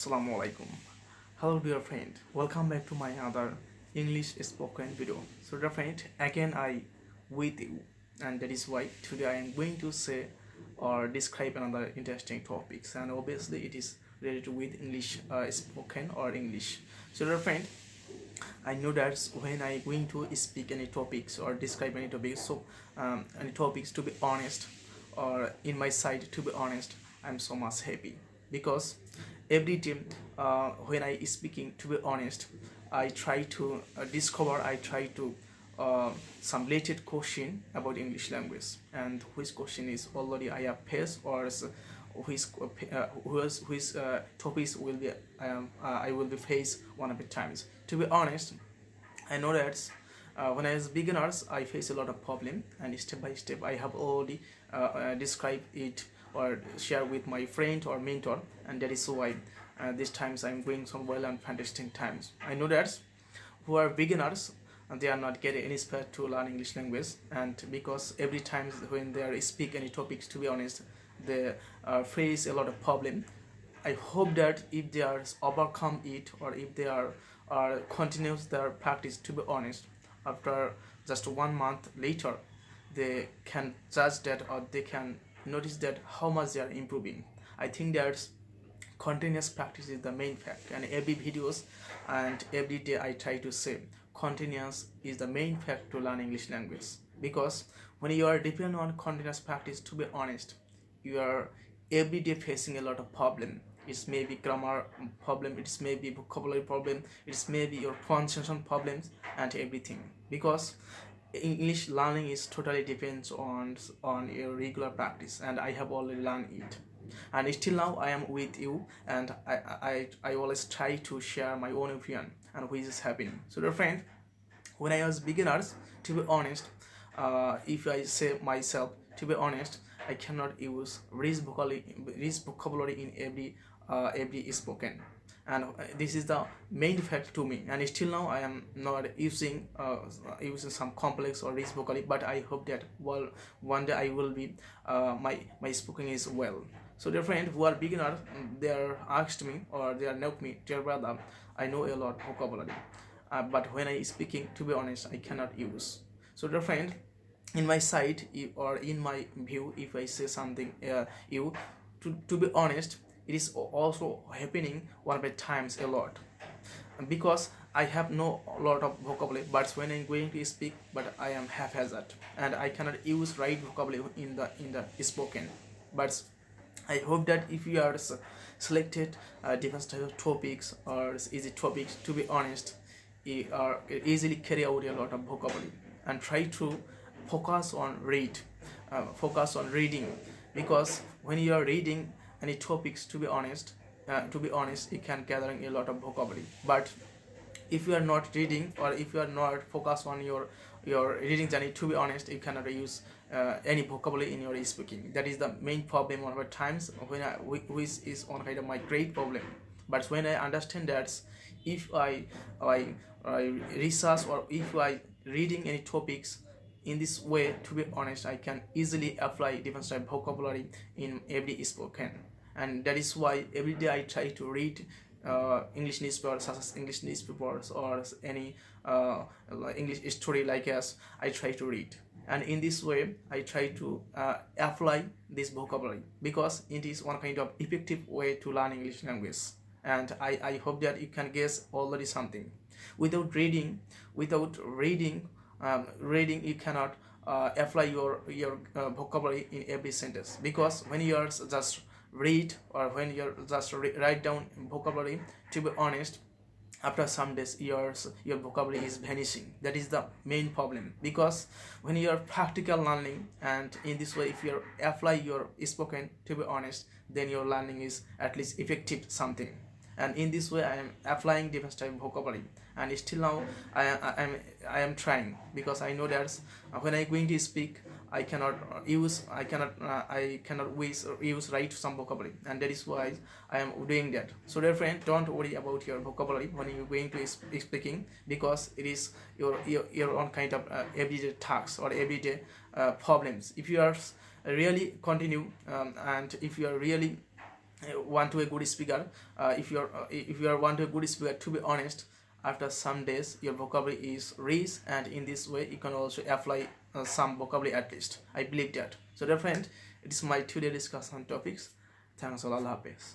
Assalamu alaikum. Hello dear friend. Welcome back to my other English spoken video. So dear friend, again I with you, and that is why today I am going to say or describe another interesting topics, and obviously it is related with English spoken or English. So dear friend, I know that when I going to speak any topics or describe any topics, so any topics, to be honest, or in my side, to be honest, I'm so much happy because every time when I speaking, to be honest, I try to discover, I try to some related question about English language, and which question is already I have faced, or which topics will be I will be faced one of the times. To be honest, I know that when I was beginners, I face a lot of problem, and step by step, I have already described it or share with my friend or mentor, and that is why these times I'm going some well and fantastic times. I know that who are beginners, they are not getting any inspired to learn English language, and because every time when they are speak any topics, to be honest, they face a lot of problem. I hope that if they are overcome it, or if they are continues their practice, to be honest, after just 1 month later, they can judge that, or they can notice that how much they are improving. I think that continuous practice is the main fact, and every videos and every day I try to say continuous is the main fact to learn English language, because when you are dependent on continuous practice, to be honest, you are every day facing a lot of problem. It may be grammar problem, it may be vocabulary problem, it may be your pronunciation problems and everything, because English learning is totally depends on your regular practice, and I have already learned it, and still now I am with you, and I always try to share my own opinion and which is happening. So dear friend, when I was beginners, to be honest, if I say myself, to be honest, I cannot use rich vocabulary in every spoken, and this is the main fact to me, and still now I am not using some complex or rich vocabulary, but I hope that one day I will be my speaking is well. So dear friend, who are beginner, they are asked me, or they are helped me, dear brother, I know a lot vocabulary, but when I speaking, to be honest, I cannot use. So dear friend, in my side, or in my view, if I say something you, to be honest, it is also happening one of the times a lot, because I have no lot of vocabulary, but when I'm going to speak, but I am haphazard, and I cannot use right vocabulary in the spoken. But I hope that if you are selected different type of topics or easy topics, to be honest, you are easily carry out a lot of vocabulary, and try to focus on reading, because when you are reading any topics, to be honest, you can gathering a lot of vocabulary. But if you are not reading, or if you are not focused on your reading journey, to be honest, you cannot use any vocabulary in your speaking. That is the main problem one of the times, which is one kind of my great problem. But when I understand that if I research, or if I reading any topics in this way, to be honest, I can easily apply different type of vocabulary in every spoken, and that is why every day I try to read English newspapers, such as English newspapers, or any English story like as I try to read, and in this way I try to apply this vocabulary, because it is one kind of effective way to learn English language. And I hope that you can guess already something. Without reading, you cannot apply your vocabulary in every sentence, because when you are just read, or when you just write down vocabulary, to be honest, after some days your vocabulary is vanishing. That is the main problem, because when you are practical learning, and in this way if you apply your spoken, to be honest, then your learning is at least effective something. And in this way I am applying different type of vocabulary, and still now I am trying, because I know that when I going to speak, I cannot use write some vocabulary, and that is why I am doing that. So dear friend, don't worry about your vocabulary when you're going to speaking, because it is your own kind of everyday tasks or everyday problems. If you are really continue, and if you are really want to a good speaker, if you are want to a good speaker, to be honest, after some days your vocabulary is rich, and in this way you can also apply some vocabulary at least. I believe that. So dear friend, it is my today discussion topics. Thanks a lot. Allah Hafiz.